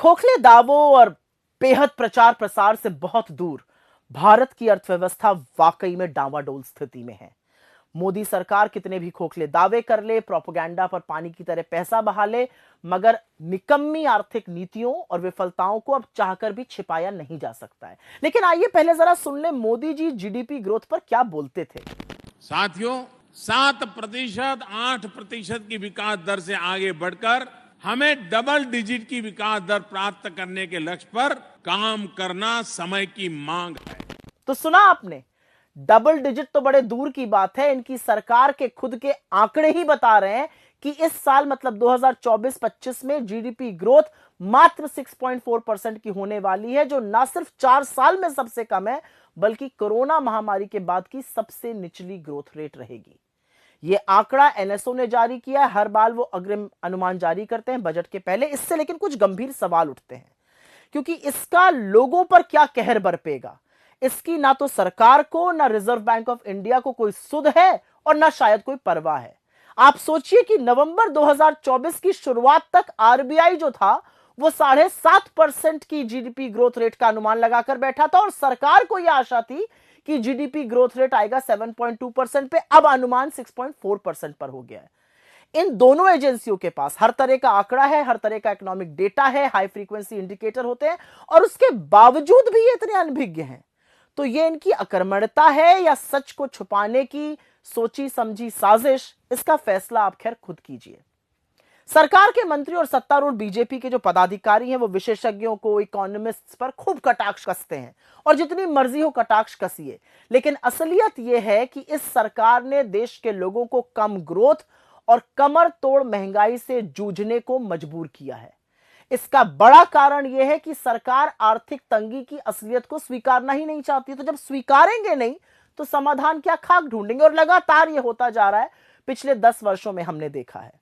खोखले दावों और बेहद प्रचार प्रसार से बहुत दूर भारत की अर्थव्यवस्था वाकई में डावाडोल स्थिति में है। मोदी सरकार कितने भी खोखले दावे कर ले, प्रोपेगेंडा पर पानी की तरह पैसा बहा ले, मगर निकम्मी आर्थिक नीतियों और विफलताओं को अब चाहकर भी छिपाया नहीं जा सकता है। लेकिन आइए पहले जरा सुन ले मोदी जी जीडीपी ग्रोथ पर क्या बोलते थे। साथियों, 7%, 8% की विकास दर से आगे बढ़कर हमें डबल डिजिट की विकास दर प्राप्त करने के लक्ष्य पर काम करना समय की मांग है। तो सुना आपने, डबल डिजिट तो बड़े दूर की बात है, इनकी सरकार के खुद के आंकड़े ही बता रहे हैं कि इस साल मतलब 2024-25 में जीडीपी ग्रोथ मात्र 6.4% की होने वाली है, जो ना सिर्फ 4 साल में सबसे कम है बल्कि कोरोना महामारी के बाद की सबसे निचली ग्रोथ रेट रहेगी। यह आंकड़ा एनएसओ ने जारी किया है। हर बार वो अग्रिम अनुमान जारी करते हैं बजट के पहले। इससे लेकिन कुछ गंभीर सवाल उठते हैं, क्योंकि इसका लोगों पर क्या कहर बरपेगा। इसकी ना तो सरकार को, ना रिजर्व बैंक ऑफ इंडिया को कोई सुध है और ना शायद कोई परवाह है। आप सोचिए कि नवंबर 2024 की शुरुआत तक आरबीआई जो था वो 7.5% की जीडीपी ग्रोथ रेट का अनुमान लगाकर बैठा था और सरकार को यह आशा थी कि जीडीपी ग्रोथ रेट आएगा 7.2% पे। अब अनुमान 6.4% पर हो गया है। इन दोनों एजेंसियों के पास हर तरह का आंकड़ा है, हर तरह का इकोनॉमिक डेटा है, हाई फ्रीक्वेंसी इंडिकेटर होते हैं, और उसके बावजूद भी ये इतने अनभिज्ञ हैं। तो ये इनकी अकर्मण्यता है या सच को छुपाने की सोची समझी साजिश, इसका फैसला आप खैर खुद कीजिए। सरकार के मंत्री और सत्तारूढ़ बीजेपी के जो पदाधिकारी हैं वो विशेषज्ञों को, इकोनॉमिस्ट्स पर खूब कटाक्ष कसते हैं और जितनी मर्जी हो कटाक्ष कसिए, लेकिन असलियत यह है कि इस सरकार ने देश के लोगों को कम ग्रोथ और कमर तोड़ महंगाई से जूझने को मजबूर किया है। इसका बड़ा कारण यह है कि सरकार आर्थिक तंगी की असलियत को स्वीकारना ही नहीं चाहती। तो जब स्वीकारेंगे नहीं तो समाधान क्या, खाक ढूंढेंगे। और लगातार यह होता जा रहा है, पिछले 10 वर्षों में हमने देखा है।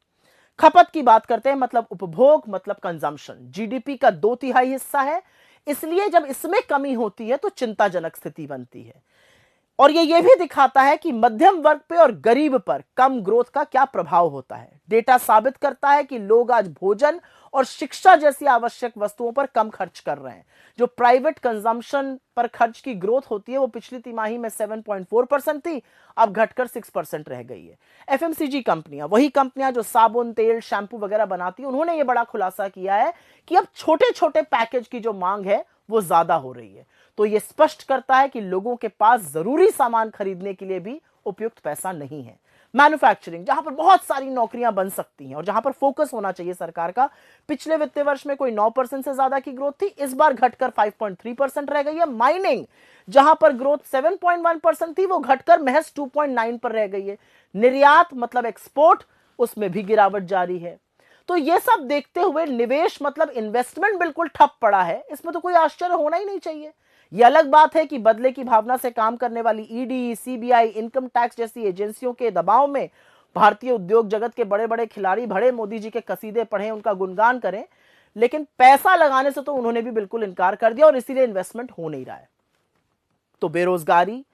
खपत की बात करते हैं, मतलब उपभोग, मतलब कंजम्पशन, जीडीपी का 2/3 हिस्सा है। इसलिए जब इसमें कमी होती है तो चिंताजनक स्थिति बनती है। और ये भी दिखाता है कि मध्यम वर्ग पे और गरीब पर कम ग्रोथ का क्या प्रभाव होता है। डेटा साबित करता है कि लोग आज भोजन और शिक्षा जैसी आवश्यक वस्तुओं पर कम खर्च कर रहे हैं। जो प्राइवेट कंजम्पशन पर खर्च की ग्रोथ होती है वो पिछली तिमाही में 7.4% थी, अब घटकर 6% रह गई है। एफएमसीजी कंपनियां, वही कंपनियां जो साबुन, तेल, शैंपू वगैरह बनाती हैं, उन्होंने ये बड़ा खुलासा किया है कि अब छोटे छोटे पैकेज की जो मांग है वो ज्यादा हो रही है। तो यह स्पष्ट करता है कि लोगों के पास जरूरी सामान खरीदने के लिए भी उपयुक्त पैसा नहीं है। मैन्युफैक्चरिंग, जहां पर बहुत सारी नौकरियां बन सकती हैं और जहां पर फोकस होना चाहिए सरकार का, पिछले वित्तीय वर्ष में कोई 9% से ज्यादा की ग्रोथ थी, इस बार घटकर 5.3% रह गई है। माइनिंग, जहां पर ग्रोथ 7.1% थी, वो घटकर महज 2.9 पर रह गई है। निर्यात मतलब एक्सपोर्ट, उसमें भी गिरावट जारी है। तो ये सब देखते हुए निवेश मतलब इन्वेस्टमेंट बिल्कुल ठप पड़ा है। इसमें तो कोई आश्चर्य होना ही नहीं चाहिए। यह अलग बात है कि बदले की भावना से काम करने वाली ईडी, सीबीआई, इनकम टैक्स जैसी एजेंसियों के दबाव में भारतीय उद्योग जगत के बड़े बड़े खिलाड़ी भड़े मोदी जी के कसीदे पढ़ें, उनका गुणगान करें, लेकिन पैसा लगाने से तो उन्होंने भी बिल्कुल इनकार कर दिया और इसीलिए इन्वेस्टमेंट हो नहीं रहा है। तो बेरोजगारी,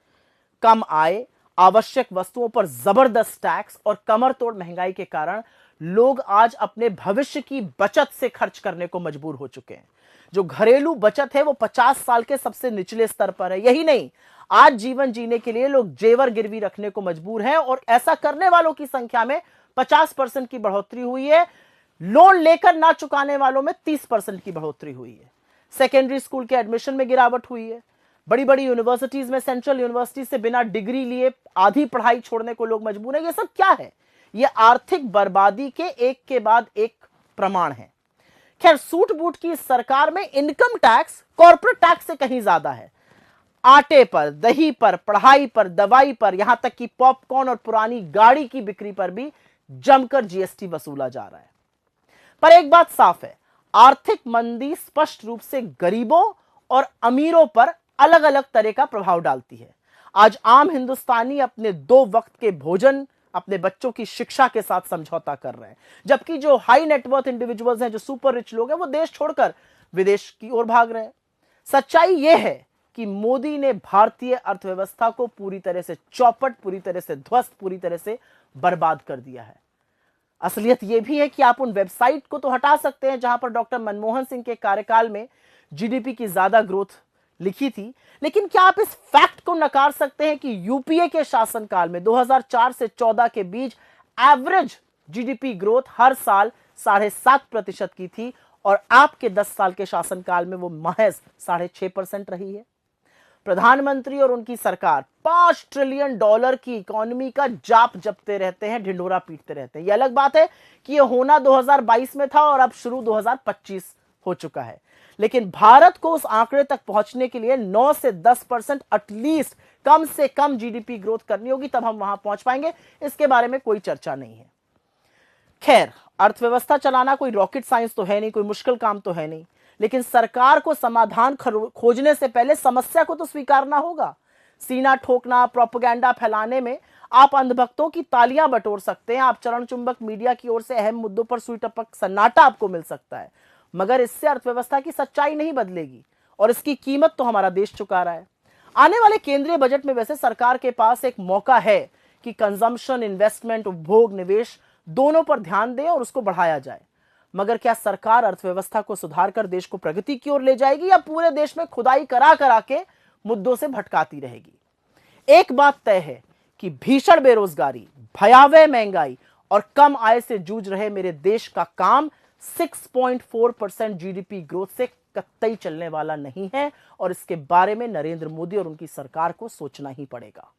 कम आय, आवश्यक वस्तुओं पर जबरदस्त टैक्स और कमर तोड़ महंगाई के कारण लोग आज अपने भविष्य की बचत से खर्च करने को मजबूर हो चुके हैं। जो घरेलू बचत है वो 50 साल के सबसे निचले स्तर पर है। यही नहीं, आज जीवन जीने के लिए लोग जेवर गिरवी रखने को मजबूर हैं और ऐसा करने वालों की संख्या में 50% की बढ़ोतरी हुई है। लोन लेकर ना चुकाने वालों में 30% की बढ़ोतरी हुई है। सेकेंडरी स्कूल के एडमिशन में गिरावट हुई है। बड़ी बड़ी यूनिवर्सिटीज में, सेंट्रल यूनिवर्सिटी से बिना डिग्री लिए आधी पढ़ाई छोड़ने को लोग मजबूर हैं। ये सब क्या है? ये आर्थिक बर्बादी के एक के बाद एक प्रमाण है। खैर, सूट बूट की सरकार में इनकम टैक्स कॉर्पोरेट टैक्स से कहीं ज्यादा है। आटे पर, दही पर, पढ़ाई पर, दवाई पर, यहां तक कि पॉपकॉर्न और पुरानी गाड़ी की बिक्री पर भी जमकर जीएसटी वसूला जा रहा है। पर एक बात साफ है, आर्थिक मंदी स्पष्ट रूप से गरीबों और अमीरों पर अलग अलग तरह का प्रभाव डालती है। आज आम हिंदुस्तानी अपने 2 वक्त के भोजन, अपने बच्चों की शिक्षा के साथ समझौता कर रहे हैं, जबकि जो हाई नेटवर्थ इंडिविजुअल्स हैं, जो सुपर रिच लोग हैं, वो देश छोड़कर विदेश की ओर भाग रहे हैं। सच्चाई यह है कि मोदी ने भारतीय अर्थव्यवस्था को पूरी तरह से चौपट, पूरी तरह से ध्वस्त, पूरी तरह से बर्बाद कर दिया है। असलियत यह भी है कि आप उन वेबसाइट को तो हटा सकते हैं जहां पर डॉक्टर मनमोहन सिंह के कार्यकाल में जीडीपी की ज्यादा ग्रोथ लिखी थी, लेकिन क्या आप इस फैक्ट को नकार सकते हैं कि यूपीए के शासनकाल में 2004 से 14 के बीच एवरेज जीडीपी ग्रोथ हर साल 7.5% की थी और आपके 10 साल के शासनकाल में वो महज 6.5% रही है। प्रधानमंत्री और उनकी सरकार $5 ट्रिलियन की इकोनॉमी का जाप जपते रहते हैं, ढिंढोरा पीटते रहते हैं। यह अलग बात है कि यह होना 2022 में था और अब शुरू 2025 हो चुका है, लेकिन भारत को उस आंकड़े तक पहुंचने के लिए 9 से 10% एटलीस्ट कम से कम जीडीपी ग्रोथ करनी होगी, तब हम वहां पहुंच पाएंगे। इसके बारे में कोई चर्चा नहीं है। खैर, अर्थव्यवस्था चलाना कोई रॉकेट साइंस तो है नहीं, कोई मुश्किल काम तो है नहीं, लेकिन सरकार को समाधान खोजने से पहले समस्या को तो स्वीकारना होगा। सीना ठोकना, प्रोपेगेंडा फैलाने में आप अंधभक्तों की तालियां बटोर सकते हैं, आप चरण चुंबक मीडिया की ओर से अहम मुद्दों पर सुई टपक सन्नाटा आपको मिल सकता है, मगर इससे अर्थव्यवस्था की सच्चाई नहीं बदलेगी और इसकी कीमत तो हमारा देश चुका रहा है। आने वाले केंद्रीय बजट में वैसे सरकार के पास एक मौका है कि कंजम्पशन, इन्वेस्टमेंट, उपभोग, निवेश दोनों पर ध्यान दें और उसको बढ़ाया जाए। मगर क्या सरकार अर्थव्यवस्था को सुधार कर देश को प्रगति की ओर ले जाएगी या पूरे देश में खुदाई करा करा के मुद्दों से भटकाती रहेगी? एक बात तय है कि भीषण बेरोजगारी, भयावह महंगाई और कम आय से जूझ रहे मेरे देश का काम 6.4% जीडीपी ग्रोथ से कतई चलने वाला नहीं है और इसके बारे में नरेंद्र मोदी और उनकी सरकार को सोचना ही पड़ेगा।